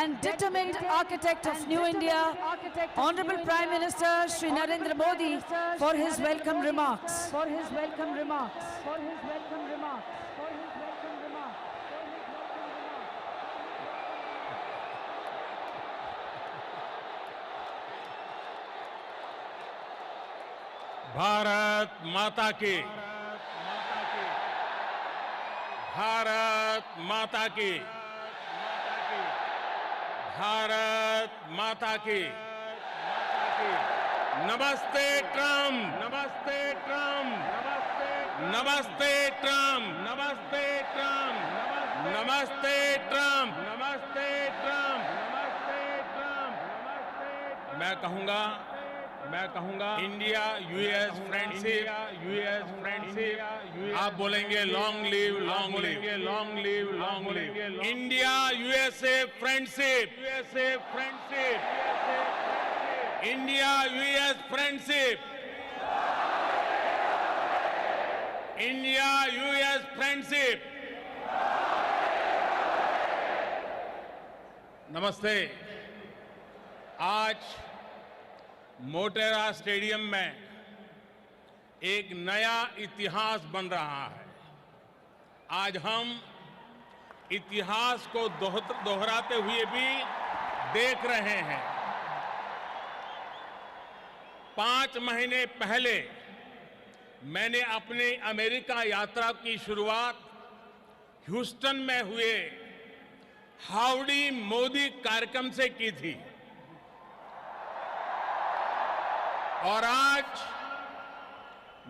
and determined architect of New India, Honorable Prime Minister Shri Narendra Modi, for his welcome remarks. Bharat माता की, भारत माता की, भारत माता की। नमस्ते ट्रम्प, नमस्ते ट्रम्प, नमस्ते ट्रम्प, नमस्ते ट्रम्प, नमस्ते ट्रम्प, नमस्ते ट्रम्प, नमस्ते ट्रम्प। मैं कहूंगा इंडिया यूएस फ्रेंडशिप, आप बोलेंगे long live, long live, long live, long live. India USA friendship, India US friendship, India US friendship. नमस्ते। आज मोटेरा स्टेडियम में एक नया इतिहास बन रहा है। आज हम इतिहास को दोहराते हुए भी देख रहे हैं। 5 महीने पहले मैंने अपनी अमेरिका यात्रा की शुरुआत ह्यूस्टन में हुए हाउडी मोदी कार्यक्रम से की थी और आज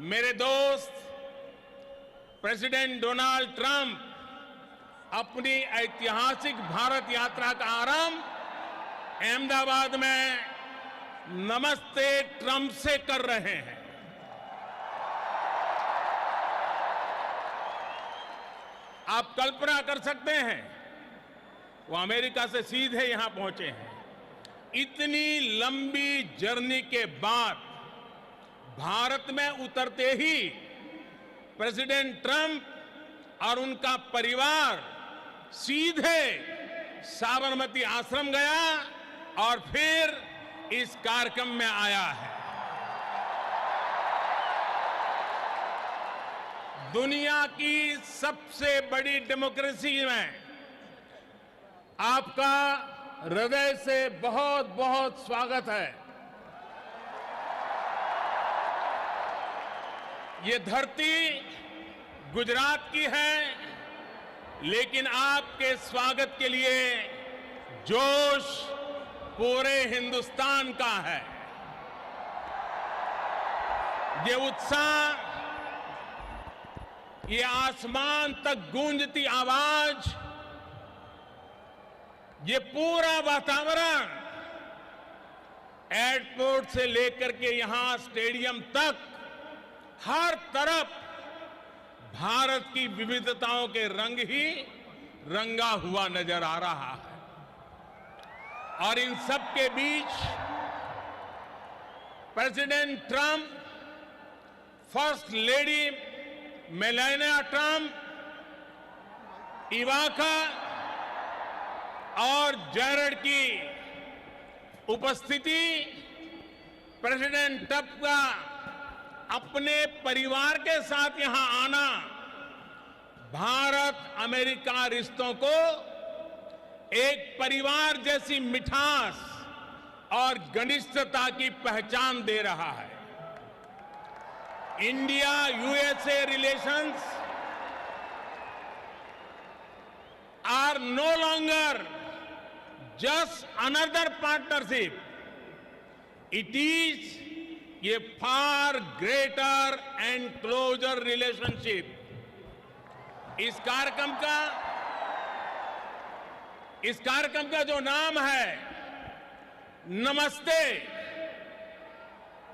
मेरे दोस्त प्रेसिडेंट डोनाल्ड ट्रंप अपनी ऐतिहासिक भारत यात्रा का आरंभ अहमदाबाद में नमस्ते ट्रंप से कर रहे हैं। आप कल्पना कर सकते हैं, वो अमेरिका से सीधे यहां पहुंचे हैं। इतनी लंबी जर्नी के बाद भारत में उतरते ही प्रेसिडेंट ट्रंप और उनका परिवार सीधे साबरमती आश्रम गया और फिर इस कार्यक्रम में आया है। दुनिया की सबसे बड़ी डेमोक्रेसी में आपका हृदय से बहुत बहुत स्वागत है। ये धरती गुजरात की है, लेकिन आपके स्वागत के लिए जोश पूरे हिंदुस्तान का है। ये उत्साह, ये आसमान तक गूंजती आवाज, ये पूरा वातावरण एयरपोर्ट से लेकर के यहां स्टेडियम तक हर तरफ भारत की विविधताओं के रंग ही रंगा हुआ नजर आ रहा है। और इन सब के बीच President Trump, first lady Melania Trump, Ivanka और जैरेड की उपस्थिति, प्रेसिडेंट ट्रंप का अपने परिवार के साथ यहां आना भारत अमेरिका रिश्तों को एक परिवार जैसी मिठास और घनिष्ठता की पहचान दे रहा है। India USA relations are no longer just another partnership. It is a far greater and closer relationship. इस कार्यक्रम का जो नाम है नमस्ते,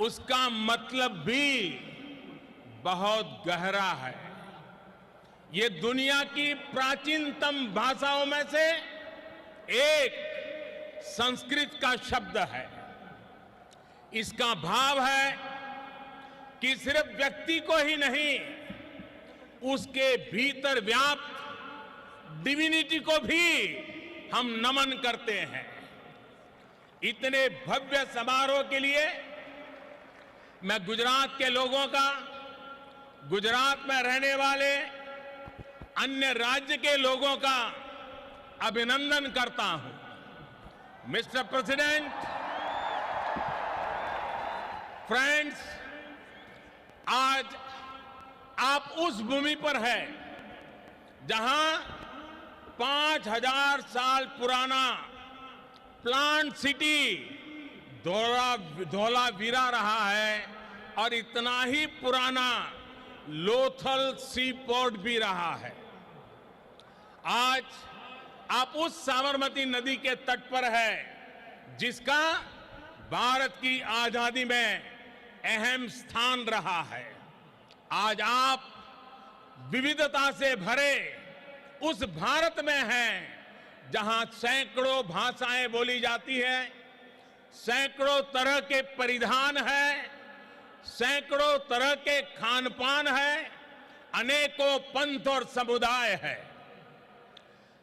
उसका मतलब भी बहुत गहरा है। ये दुनिया की प्राचीनतम भाषाओं में से एक संस्कृत का शब्द है। इसका भाव है कि सिर्फ व्यक्ति को ही नहीं, उसके भीतर व्याप्त डिविनिटी को भी हम नमन करते हैं। इतने भव्य समारोह के लिए मैं गुजरात के लोगों का, गुजरात में रहने वाले अन्य राज्य के लोगों का अभिनंदन करता हूं। मिस्टर प्रेसिडेंट, फ्रेंड्स, आज आप उस भूमि पर हैं जहां 5000 साल पुराना प्लांट सिटी धौलावीरा रहा है और इतना ही पुराना लोथल सी पोर्ट भी रहा है। आज आप उस साबरमती नदी के तट पर है जिसका भारत की आजादी में अहम स्थान रहा है। आज आप विविधता से भरे उस भारत में हैं जहां सैकड़ों भाषाएं बोली जाती है, सैकड़ों तरह के परिधान है, सैकड़ों तरह के खान पान है, अनेकों पंथ और समुदाय है।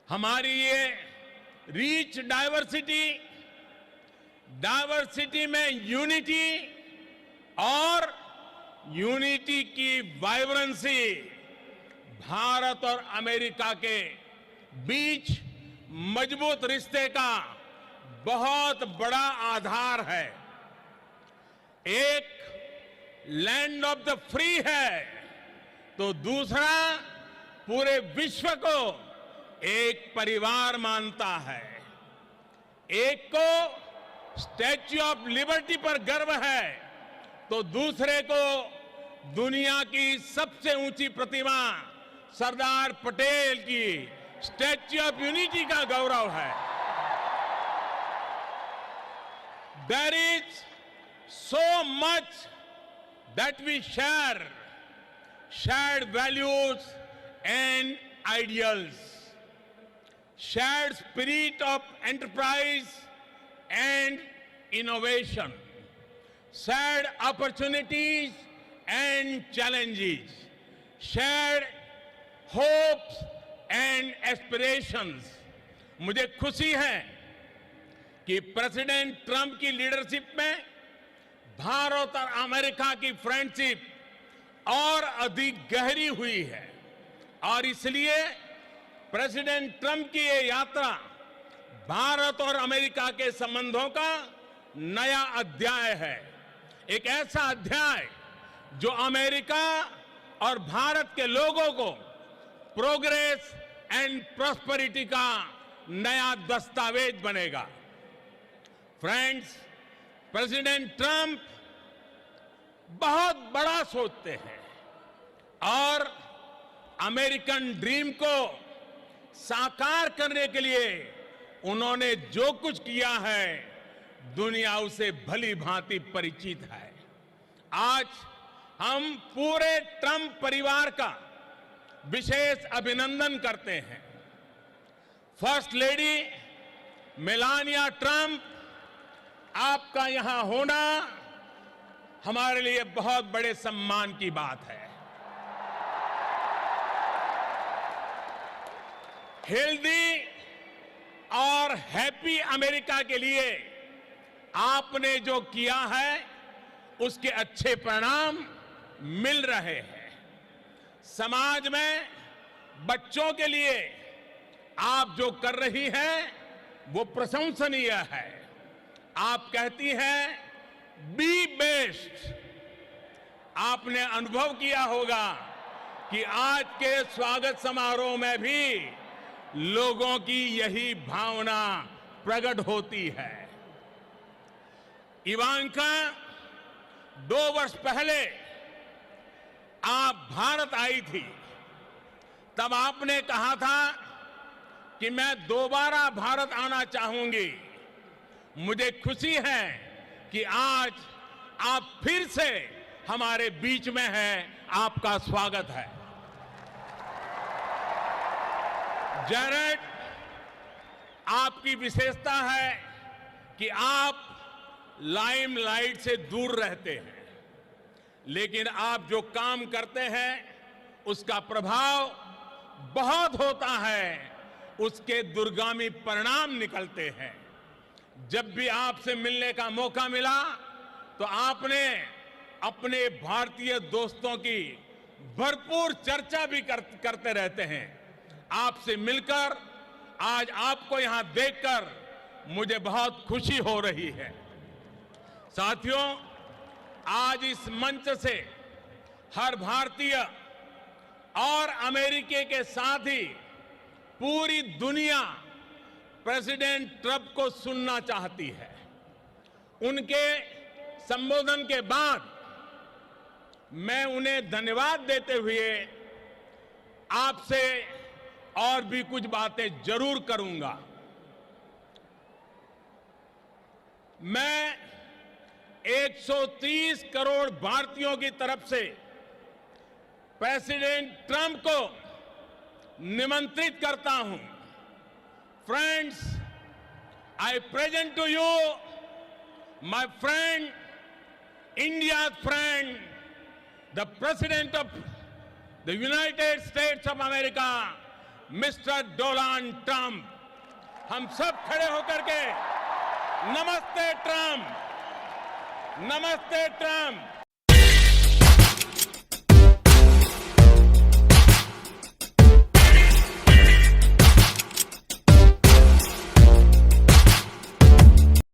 हमारी ये रिच डाइवर्सिटी में यूनिटी और यूनिटी की वाइब्रेंसी भारत और अमेरिका के बीच मजबूत रिश्ते का बहुत बड़ा आधार है। एक लैंड ऑफ द फ्री है तो दूसरा पूरे विश्व को एक परिवार मानता है। एक को स्टैच्यू ऑफ लिबर्टी पर गर्व है तो दूसरे को दुनिया की सबसे ऊंची प्रतिमा सरदार पटेल की स्टैच्यू ऑफ यूनिटी का गौरव है। There is so much that we share, shared values and ideals, shared spirit of enterprise and innovation, shared opportunities and challenges, shared hopes and aspirations. मुझे खुशी है कि प्रेसिडेंट ट्रंप की लीडरशिप में भारत और America की फ्रेंडशिप और अधिक गहरी हुई है और इसलिए प्रेसिडेंट ट्रंप की ये यात्रा भारत और अमेरिका के संबंधों का नया अध्याय है। एक ऐसा अध्याय जो अमेरिका और भारत के लोगों को प्रोग्रेस एंड प्रॉस्पेरिटी का नया दस्तावेज बनेगा। फ्रेंड्स, प्रेसिडेंट ट्रंप बहुत बड़ा सोचते हैं और अमेरिकन ड्रीम को साकार करने के लिए उन्होंने जो कुछ किया है दुनिया उसे भली भांति परिचित है। आज हम पूरे ट्रंप परिवार का विशेष अभिनंदन करते हैं। फर्स्ट लेडी मेलानिया ट्रंप, आपका यहां होना हमारे लिए बहुत बड़े सम्मान की बात है। हेल्दी और हैप्पी अमेरिका के लिए आपने जो किया है उसके अच्छे परिणाम मिल रहे हैं। समाज में बच्चों के लिए आप जो कर रही हैं वो प्रशंसनीय है। आप कहती हैं बी बेस्ट। आपने अनुभव किया होगा कि आज के स्वागत समारोह में भी लोगों की यही भावना प्रकट होती है। इवांका 2 वर्ष पहले आप भारत आई थी, तब आपने कहा था कि मैं दोबारा भारत आना चाहूंगी। मुझे खुशी है कि आज आप फिर से हमारे बीच में हैं। आपका स्वागत है। जैरेड, आपकी विशेषता है कि आप लाइमलाइट से दूर रहते हैं, लेकिन आप जो काम करते हैं उसका प्रभाव बहुत होता है उसके दूरगामी परिणाम निकलते हैं। जब भी आपसे मिलने का मौका मिला तो आपने अपने भारतीय दोस्तों की भरपूर चर्चा भी करते रहते हैं। आपसे मिलकर, आज आपको यहां देखकर मुझे बहुत खुशी हो रही है। साथियों, आज इस मंच से हर भारतीय और अमेरिकी के साथ ही पूरी दुनिया प्रेसिडेंट ट्रंप को सुनना चाहती है। उनके संबोधन के बाद मैं उन्हें धन्यवाद देते हुए आपसे और भी कुछ बातें जरूर करूंगा। मैं 130 करोड़ भारतीयों की तरफ से प्रेसिडेंट ट्रंप को निमंत्रित करता हूं। Friends, I present to you my friend, India's friend, the President of the United States of America, Mr. Donald Trump। हम सब खड़े होकर के नमस्ते ट्रंप, नमस्ते ट्रंप।